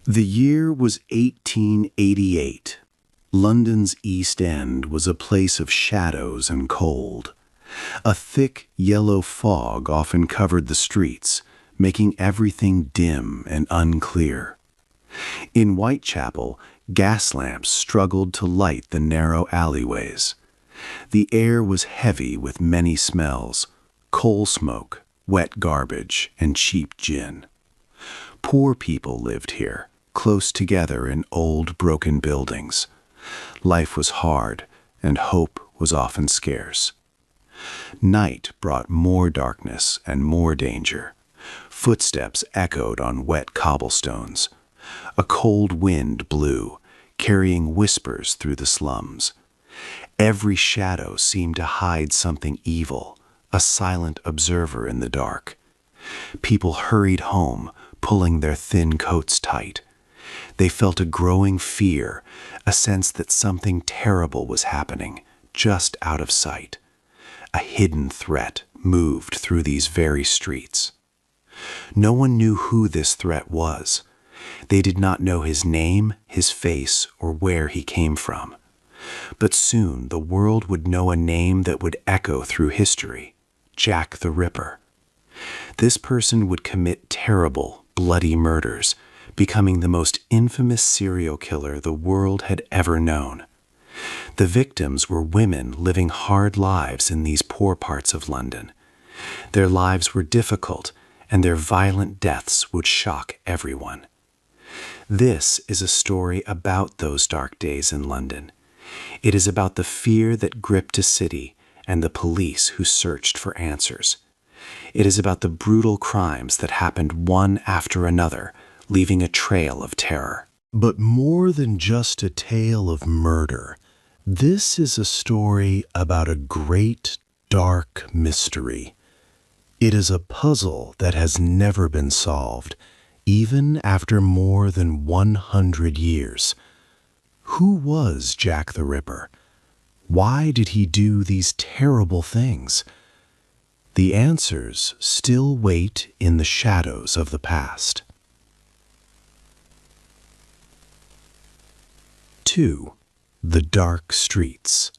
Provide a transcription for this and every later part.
The year was 1888. London's East End was a place of shadows and cold. A thick, yellow fog often covered the streets, making everything dim and unclear. In Whitechapel, gas lamps struggled to light the narrow alleyways. The air was heavy with many smells: coal smoke, wet garbage, and cheap gin. Poor people lived here, close together in old, broken buildings. Life was hard, and hope was often scarce. Night brought more darkness and more danger. Footsteps echoed on wet cobblestones. A cold wind blew, carrying whispers through the slums. Every shadow seemed to hide something evil, a silent observer in the dark. People hurried home, pulling their thin coats tight. They felt a growing fear, a sense that something terrible was happening, just out of sight. A hidden threat moved through these very streets. No one knew who this threat was. They did not know his name, his face, or where he came from. But soon the world would know a name that would echo through history: Jack the Ripper. This person would commit terrible, bloody murders, becoming the most infamous serial killer the world had ever known. The victims were women living hard lives in these poor parts of London. Their lives were difficult, and their violent deaths would shock everyone. This is a story about those dark days in London. It is about the fear that gripped a city and the police who searched for answers. It is about the brutal crimes that happened one after another, leaving a trail of terror. But more than just a tale of murder, this is a story about a great, dark mystery. It is a puzzle that has never been solved, even after more than 100 years. Who was Jack the Ripper? Why did he do these terrible things? The answers still wait in the shadows of the past. 2. The Dark Streets.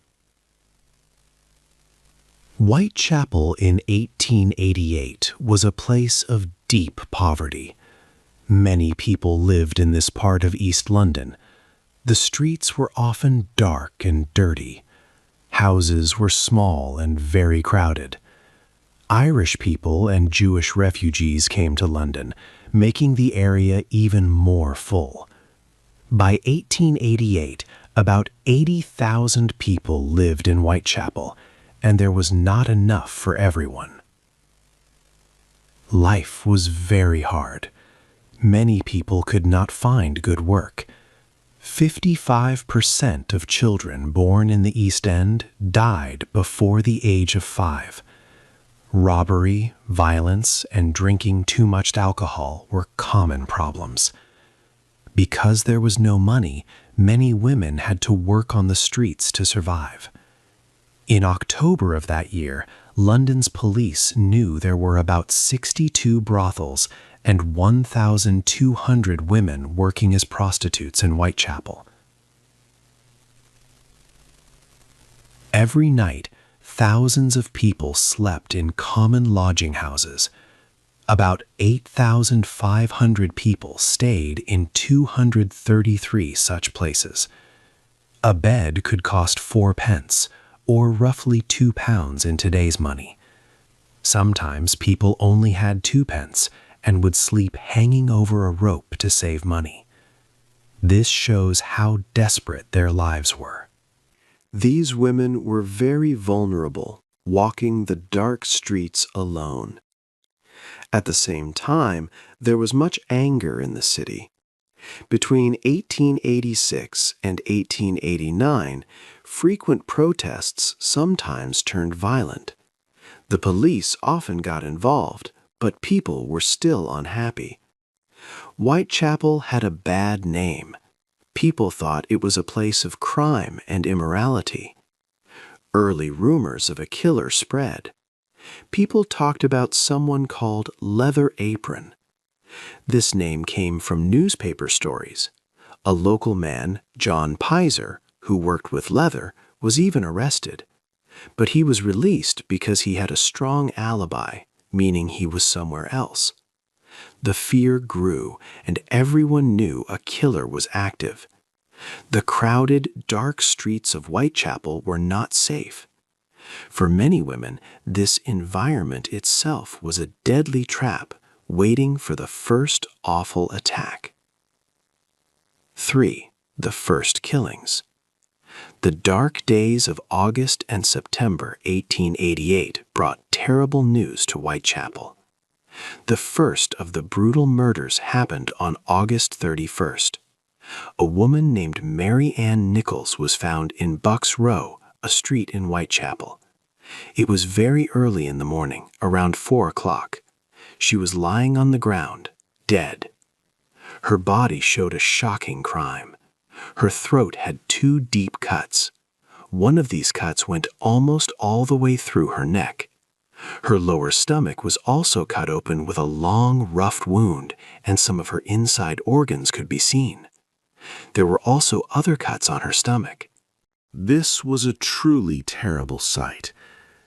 Whitechapel in 1888 was a place of deep poverty. Many people lived in this part of East London. The streets were often dark and dirty. Houses were small and very crowded. Irish people and Jewish refugees came to London, making the area even more full. By 1888, about 80,000 people lived in Whitechapel, and there was not enough for everyone. Life was very hard. Many people could not find good work. 55% of children born in the East End died before the age of 5. Robbery, violence, and drinking too much alcohol were common problems. Because there was no money, many women had to work on the streets to survive. In October of that year, London's police knew there were about 62 brothels and 1,200 women working as prostitutes in Whitechapel. Every night, thousands of people slept in common lodging houses. About 8,500 people stayed in 233 such places. A bed could cost 4 pence, or roughly £2 in today's money. Sometimes people only had 2 pence and would sleep hanging over a rope to save money. This shows how desperate their lives were. These women were very vulnerable, walking the dark streets alone. At the same time, there was much anger in the city. Between 1886 and 1889, frequent protests sometimes turned violent. The police often got involved, but people were still unhappy. Whitechapel had a bad name. People thought it was a place of crime and immorality. Early rumors of a killer spread. People talked about someone called Leather Apron. This name came from newspaper stories. A local man, John Pizer, who worked with leather, was even arrested. But he was released because he had a strong alibi, meaning he was somewhere else. The fear grew, and everyone knew a killer was active. The crowded, dark streets of Whitechapel were not safe. For many women, this environment itself was a deadly trap waiting for the first awful attack. 3. The first killings. The dark days of August and September 1888 brought terrible news to Whitechapel. The first of the brutal murders happened on August 31st. A woman named Mary Ann Nichols was found in Bucks Row, a street in Whitechapel. It was very early in the morning, around 4 o'clock. She was lying on the ground, dead. Her body showed a shocking crime. Her throat had 2 deep cuts. One of these cuts went almost all the way through her neck. Her lower stomach was also cut open with a long, rough wound, and some of her inside organs could be seen. There were also other cuts on her stomach. This was a truly terrible sight,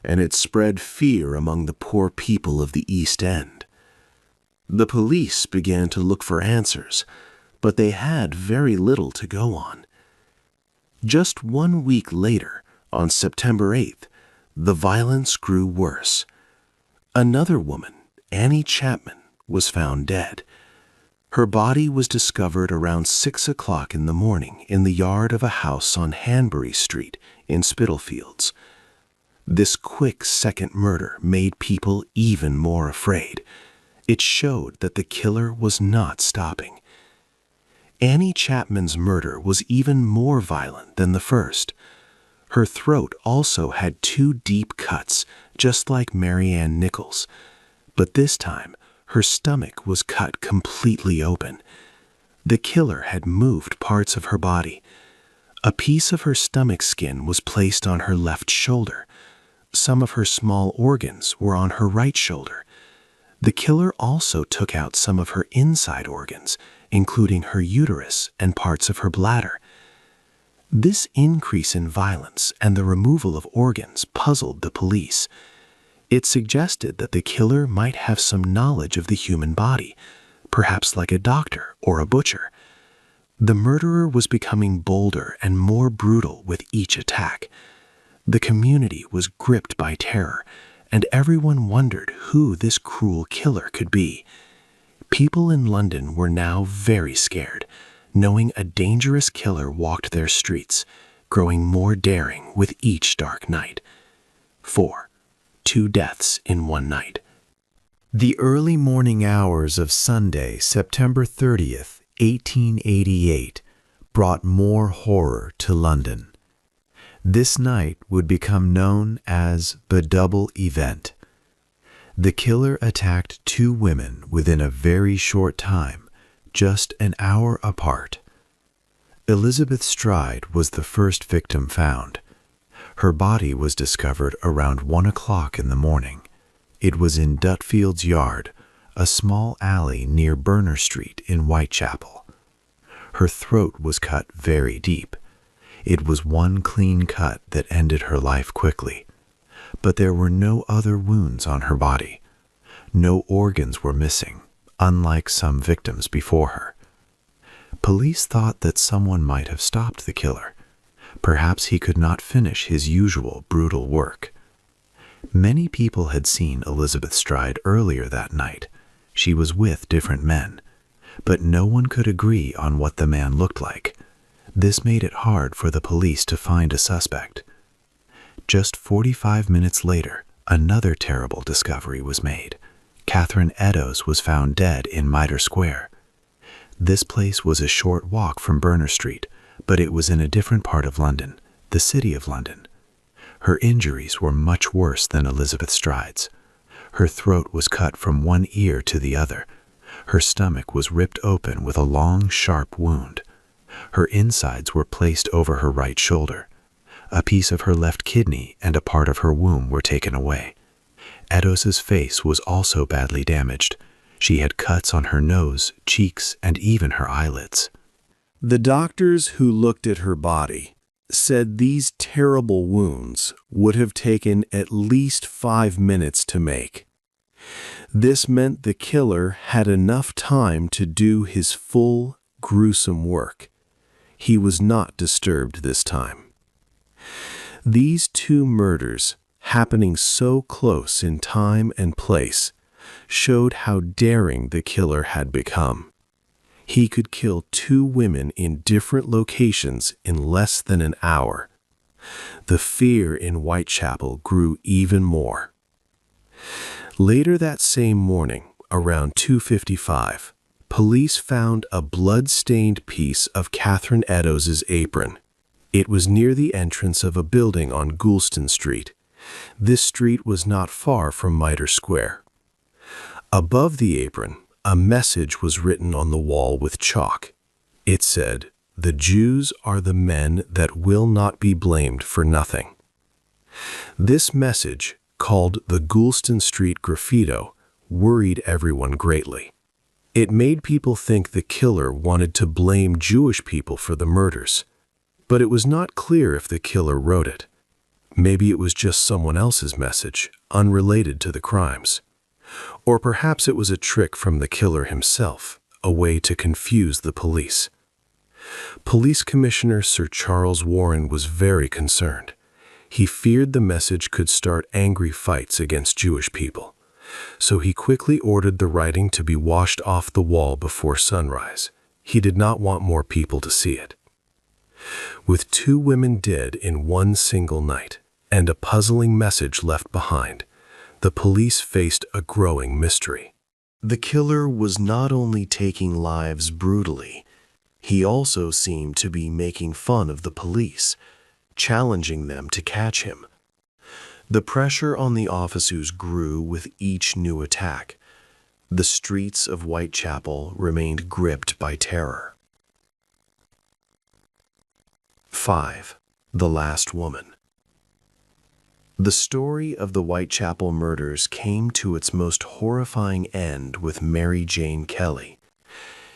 and it spread fear among the poor people of the East End. The police began to look for answers, but they had very little to go on. Just 1 week later, on September 8th, the violence grew worse. Another woman, Annie Chapman, was found dead. Her body was discovered around 6 o'clock in the morning in the yard of a house on Hanbury Street in Spitalfields. This quick second murder made people even more afraid. It showed that the killer was not stopping. Annie Chapman's murder was even more violent than the first. Her throat also had 2 deep cuts, just like Mary Ann Nichols. But this time, her stomach was cut completely open. The killer had moved parts of her body. A piece of her stomach skin was placed on her left shoulder. Some of her small organs were on her right shoulder. The killer also took out some of her inside organs, including her uterus and parts of her bladder. This increase in violence and the removal of organs puzzled the police. It suggested that the killer might have some knowledge of the human body, perhaps like a doctor or a butcher. The murderer was becoming bolder and more brutal with each attack. The community was gripped by terror, and everyone wondered who this cruel killer could be. People in London were now very scared, knowing a dangerous killer walked their streets, growing more daring with each dark night. 4. 2 deaths in one night. The early morning hours of Sunday, September 30th, 1888, brought more horror to London. This night would become known as the double event. The killer attacked 2 women within a very short time, just an hour apart. Elizabeth Stride was the first victim found. Her body was discovered around 1 o'clock in the morning. It was in Dutfield's Yard, a small alley near Berner Street in Whitechapel. Her throat was cut very deep. It was one clean cut that ended her life quickly. But there were no other wounds on her body. No organs were missing, unlike some victims before her. Police thought that someone might have stopped the killer. Perhaps he could not finish his usual brutal work. Many people had seen Elizabeth Stride earlier that night. She was with different men, but no one could agree on what the man looked like. This made it hard for the police to find a suspect. Just 45 minutes later, another terrible discovery was made. Catherine Eddowes was found dead in Mitre Square. This place was a short walk from Berner Street, but it was in a different part of London, the City of London. Her injuries were much worse than Elizabeth Stride's. Her throat was cut from one ear to the other. Her stomach was ripped open with a long, sharp wound. Her insides were placed over her right shoulder. A piece of her left kidney and a part of her womb were taken away. Eddowes's face was also badly damaged. She had cuts on her nose, cheeks, and even her eyelids. The doctors who looked at her body said these terrible wounds would have taken at least 5 minutes to make. This meant the killer had enough time to do his full, gruesome work. He was not disturbed this time. These two murders, happening so close in time and place, showed how daring the killer had become. He could kill 2 women in different locations in less than an hour. The fear in Whitechapel grew even more. Later that same morning, around 2:55, police found a blood-stained piece of Catherine Eddowes' apron. It was near the entrance of a building on Goulston Street. This street was not far from Mitre Square. Above the apron, a message was written on the wall with chalk. It said, "The Jews are the men that will not be blamed for nothing." This message, called the Goulston Street Graffito, worried everyone greatly. It made people think the killer wanted to blame Jewish people for the murders, but it was not clear if the killer wrote it. Maybe it was just someone else's message, unrelated to the crimes. Or perhaps it was a trick from the killer himself, a way to confuse the police. Police Commissioner Sir Charles Warren was very concerned. He feared the message could start angry fights against Jewish people, so he quickly ordered the writing to be washed off the wall before sunrise. He did not want more people to see it. With 2 women dead in one single night and a puzzling message left behind, the police faced a growing mystery. The killer was not only taking lives brutally, he also seemed to be making fun of the police, challenging them to catch him. The pressure on the officers grew with each new attack. The streets of Whitechapel remained gripped by terror. 5. The Last Woman. The story of the Whitechapel murders came to its most horrifying end with Mary Jane Kelly.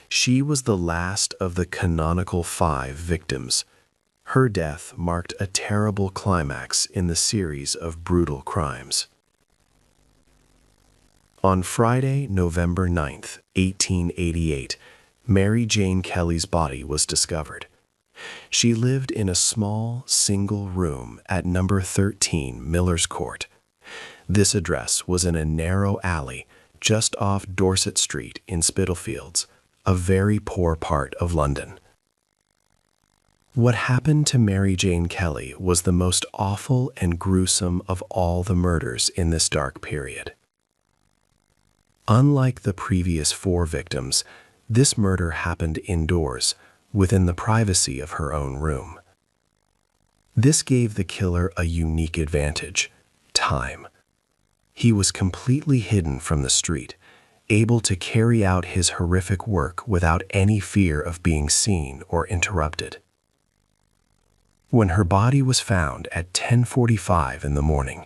She was the last of the canonical 5 victims. Her death marked a terrible climax in the series of brutal crimes. On Friday, November 9th, 1888, Mary Jane Kelly's body was discovered. She lived in a small, single room at number 13 Miller's Court. This address was in a narrow alley just off Dorset Street in Spitalfields, a very poor part of London. What happened to Mary Jane Kelly was the most awful and gruesome of all the murders in this dark period. Unlike the previous 4 victims, this murder happened indoors, within the privacy of her own room. This gave the killer a unique advantage: time. He was completely hidden from the street, able to carry out his horrific work without any fear of being seen or interrupted. When her body was found at 10:45 in the morning,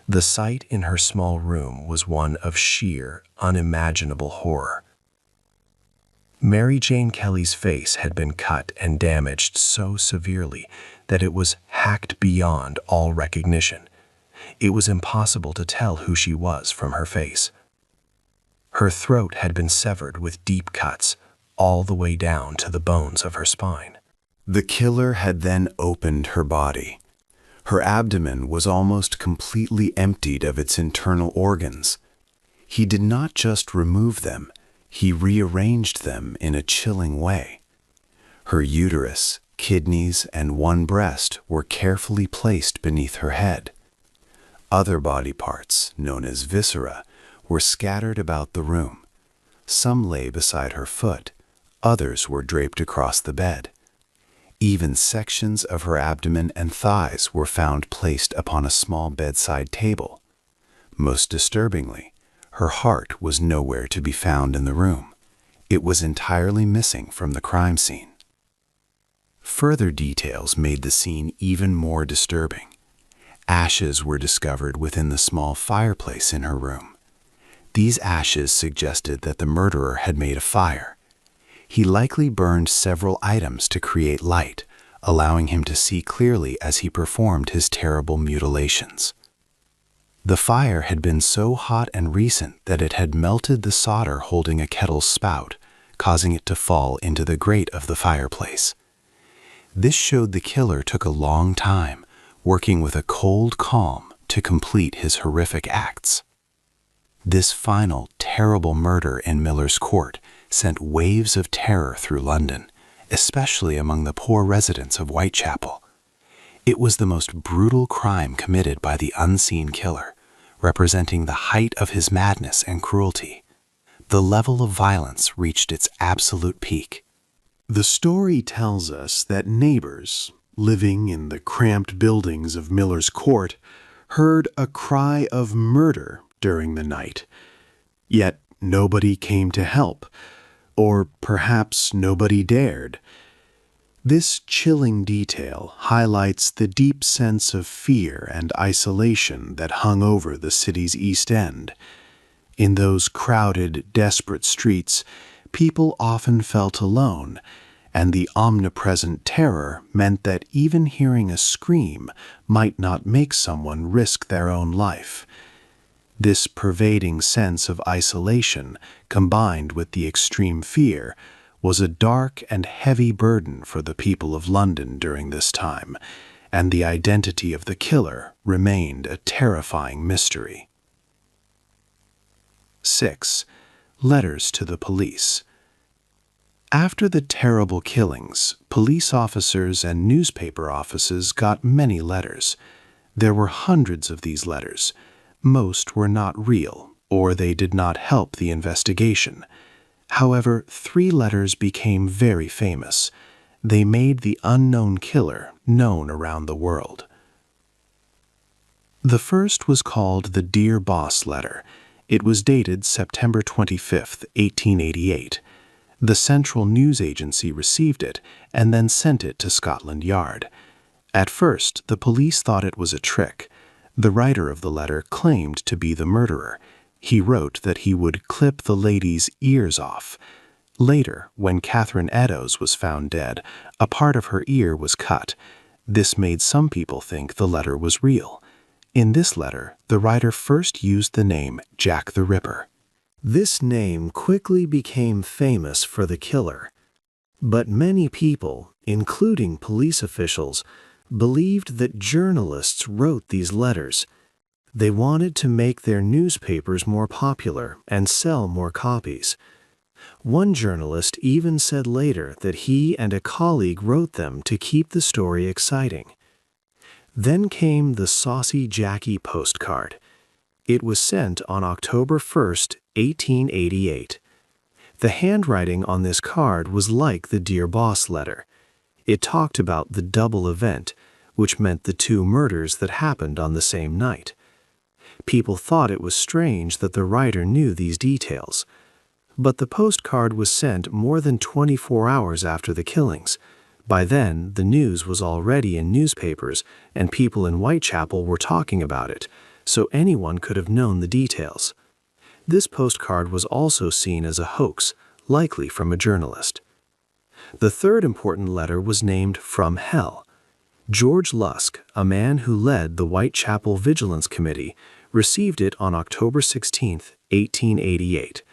the sight in her small room was one of sheer, unimaginable horror. Mary Jane Kelly's face had been cut and damaged so severely that it was hacked beyond all recognition. It was impossible to tell who she was from her face. Her throat had been severed with deep cuts, all the way down to the bones of her spine. The killer had then opened her body. Her abdomen was almost completely emptied of its internal organs. He did not just remove them, he rearranged them in a chilling way. Her uterus, kidneys, and one breast were carefully placed beneath her head. Other body parts, known as viscera, were scattered about the room. Some lay beside her foot, others were draped across the bed. Even sections of her abdomen and thighs were found placed upon a small bedside table. Most disturbingly, her heart was nowhere to be found in the room. It was entirely missing from the crime scene. Further details made the scene even more disturbing. Ashes were discovered within the small fireplace in her room. These ashes suggested that the murderer had made a fire. He likely burned several items to create light, allowing him to see clearly as he performed his terrible mutilations. The fire had been so hot and recent that it had melted the solder holding a kettle's spout, causing it to fall into the grate of the fireplace. This showed the killer took a long time, working with a cold calm to complete his horrific acts. This final, terrible murder in Miller's Court sent waves of terror through London, especially among the poor residents of Whitechapel. It was the most brutal crime committed by the unseen killer, representing the height of his madness and cruelty. The level of violence reached its absolute peak. The story tells us that neighbors, living in the cramped buildings of Miller's Court, heard a cry of murder during the night. Yet nobody came to help, or perhaps nobody dared. This chilling detail highlights the deep sense of fear and isolation that hung over the city's East End. In those crowded, desperate streets, people often felt alone, and the omnipresent terror meant that even hearing a scream might not make someone risk their own life. This pervading sense of isolation, combined with the extreme fear, was a dark and heavy burden for the people of London during this time, and the identity of the killer remained a terrifying mystery. 6. Letters to the police. After the terrible killings, police officers and newspaper offices got many letters. There were hundreds of these letters. Most were not real, or they did not help the investigation. However, 3 letters became very famous. They made the unknown killer known around the world. The first was called the Dear Boss letter. It was dated September 25, 1888. The Central News Agency received it and then sent it to Scotland Yard. At first, the police thought it was a trick. The writer of the letter claimed to be the murderer. He wrote that he would clip the lady's ears off. Later, when Catherine Eddowes was found dead, a part of her ear was cut. This made some people think the letter was real. In this letter, the writer first used the name Jack the Ripper. This name quickly became famous for the killer. But many people, including police officials, believed that journalists wrote these letters. They wanted to make their newspapers more popular and sell more copies. One journalist even said later that he and a colleague wrote them to keep the story exciting. Then came the Saucy Jackie postcard. It was sent on October 1st, 1888. The handwriting on this card was like the Dear Boss letter. It talked about the double event, which meant the 2 murders that happened on the same night. People thought it was strange that the writer knew these details. But the postcard was sent more than 24 hours after the killings. By then, the news was already in newspapers, and people in Whitechapel were talking about it, so anyone could have known the details. This postcard was also seen as a hoax, likely from a journalist. The third important letter was named From Hell. George Lusk, a man who led the Whitechapel Vigilance Committee, received it on October 16, 1888.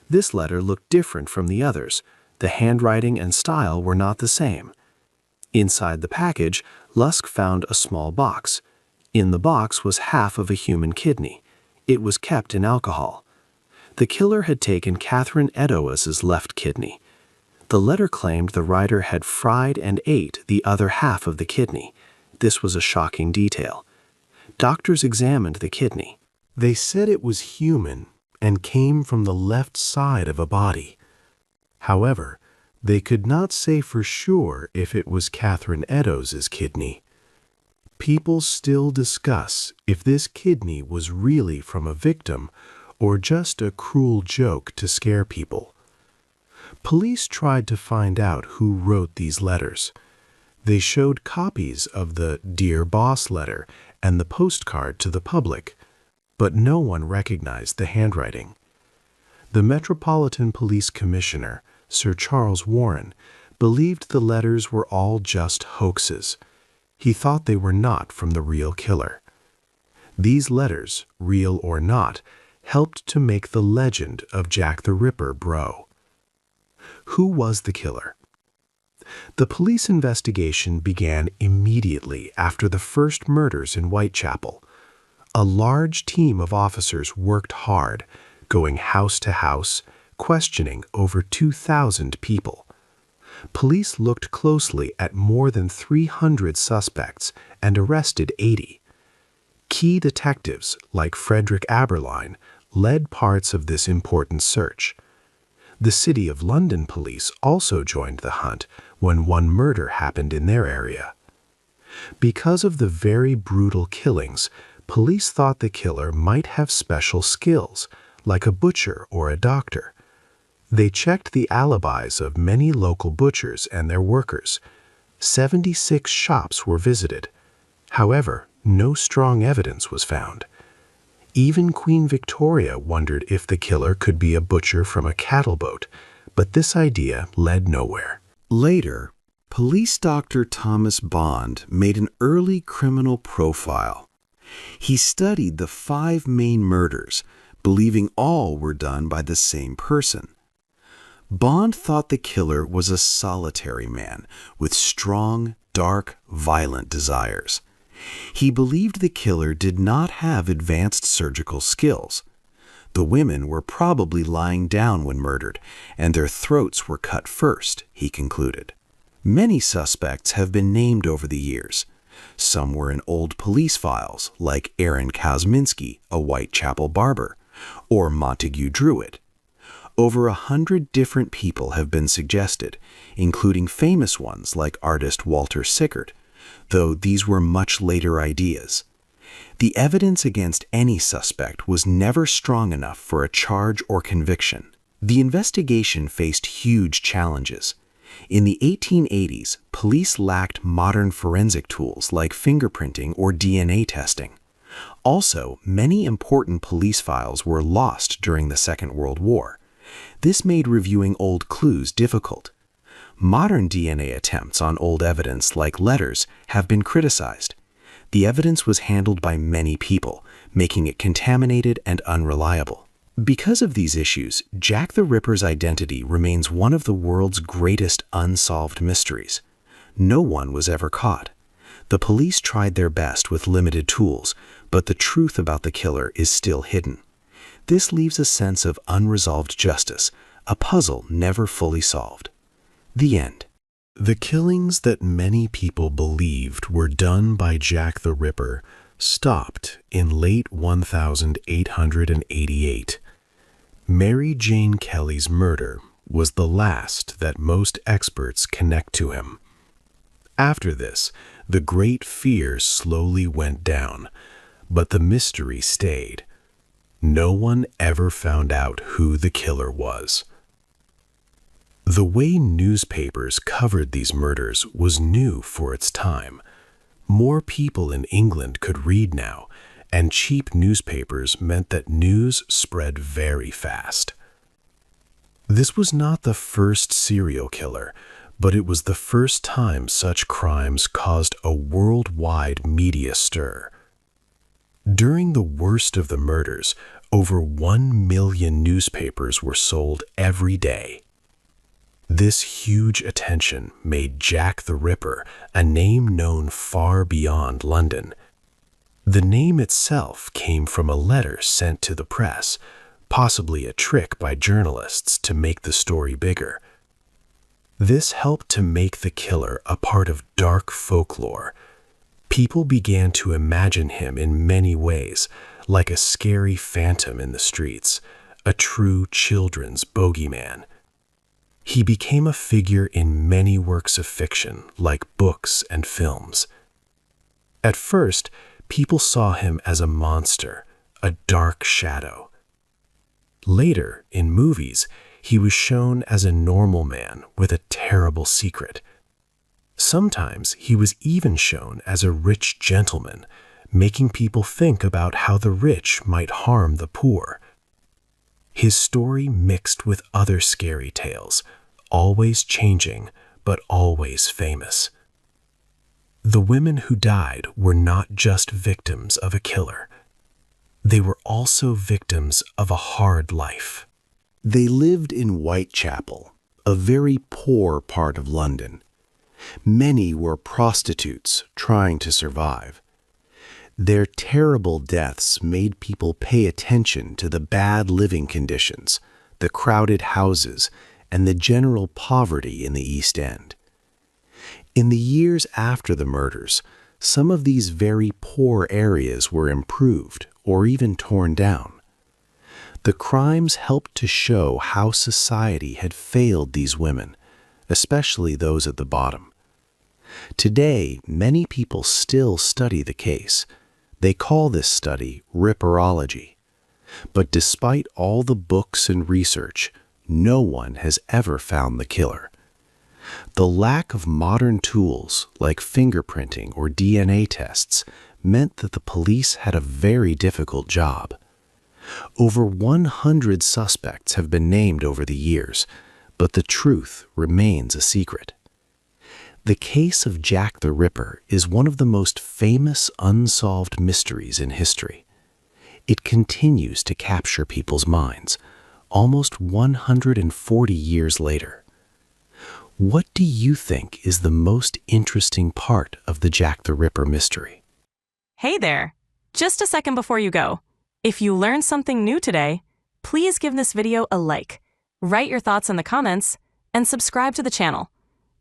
This letter looked different from the others. The handwriting and style were not the same. Inside the package, Lusk found a small box. In the box was half of a human kidney. It was kept in alcohol. The killer had taken Catherine Eddowes' left kidney. The letter claimed the writer had fried and ate the other half of the kidney. This was a shocking detail. Doctors examined the kidney. They said it was human and came from the left side of a body. However, they could not say for sure if it was Catherine Eddowes' kidney. People still discuss if this kidney was really from a victim or just a cruel joke to scare people. Police tried to find out who wrote these letters. They showed copies of the Dear Boss letter and the postcard to the public. but no one recognized the handwriting. The Metropolitan Police Commissioner, Sir Charles Warren, believed the letters were all just hoaxes. He thought they were not from the real killer. These letters, real or not, helped to make the legend of Jack the Ripper grow. Who was the killer? The police investigation began immediately after the first murders in Whitechapel. A large team of officers worked hard, going house to house, questioning over 2,000 people. Police looked closely at more than 300 suspects and arrested 80. Key detectives like Frederick Aberline led parts of this important search. The City of London police also joined the hunt when one murder happened in their area. Because of the very brutal killings, police thought the killer might have special skills, like a butcher or a doctor. They checked the alibis of many local butchers and their workers. 76 shops were visited. However, no strong evidence was found. Even Queen Victoria wondered if the killer could be a butcher from a cattle boat, but this idea led nowhere. Later, police doctor Thomas Bond made an early criminal profile. He studied the 5 main murders, believing all were done by the same person. Bond thought the killer was a solitary man with strong, dark, violent desires. He believed the killer did not have advanced surgical skills. The women were probably lying down when murdered, and their throats were cut first, he concluded. Many suspects have been named over the years. Some were in old police files, like Aaron Kosminski, a Whitechapel barber, or Montague Druitt. Over 100 different people have been suggested, including famous ones like artist Walter Sickert, though these were much later ideas. The evidence against any suspect was never strong enough for a charge or conviction. The investigation faced huge challenges. In the 1880s, police lacked modern forensic tools like fingerprinting or DNA testing. Also, many important police files were lost during the Second World War. This made reviewing old clues difficult. Modern DNA attempts on old evidence, like letters, have been criticized. The evidence was handled by many people, making it contaminated and unreliable. Because of these issues, Jack the Ripper's identity remains one of the world's greatest unsolved mysteries. No one was ever caught. The police tried their best with limited tools, but the truth about the killer is still hidden. This leaves a sense of unresolved justice, a puzzle never fully solved. The end. The killings that many people believed were done by Jack the Ripper stopped in late 1888. Mary Jane Kelly's murder was the last that most experts connect to him. After this, the great fear slowly went down, but the mystery stayed. No one ever found out who the killer was. The way newspapers covered these murders was new for its time. More people in England could read now, and cheap newspapers meant that news spread very fast. This was not the first serial killer, but it was the first time such crimes caused a worldwide media stir. During the worst of the murders, over 1 million newspapers were sold every day. This huge attention made Jack the Ripper a name known far beyond London. The name itself came from a letter sent to the press, possibly a trick by journalists to make the story bigger. This helped to make the killer a part of dark folklore. People began to imagine him in many ways, like a scary phantom in the streets, a true children's bogeyman. He became a figure in many works of fiction, like books and films. At first, people saw him as a monster, a dark shadow. Later, in movies, he was shown as a normal man with a terrible secret. Sometimes he was even shown as a rich gentleman, making people think about how the rich might harm the poor. His story mixed with other scary tales, always changing but always famous. The women who died were not just victims of a killer. They were also victims of a hard life. They lived in Whitechapel, a very poor part of London. Many were prostitutes trying to survive. Their terrible deaths made people pay attention to the bad living conditions, the crowded houses, and the general poverty in the East End. In the years after the murders, some of these very poor areas were improved or even torn down. The crimes helped to show how society had failed these women, especially those at the bottom. Today, many people still study the case. They call this study ripperology. But despite all the books and research, no one has ever found the killer. The lack of modern tools like fingerprinting or DNA tests meant that the police had a very difficult job. Over 100 suspects have been named over the years, but the truth remains a secret. The case of Jack the Ripper is one of the most famous unsolved mysteries in history. It continues to capture people's minds, almost 140 years later. What do you think is the most interesting part of the Jack the Ripper mystery? Hey there! Just a second before you go. If you learned something new today, please give this video a like, write your thoughts in the comments, and subscribe to the channel.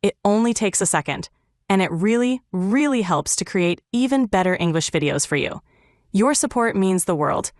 It only takes a second, and it really, really helps to create even better English videos for you. Your support means the world.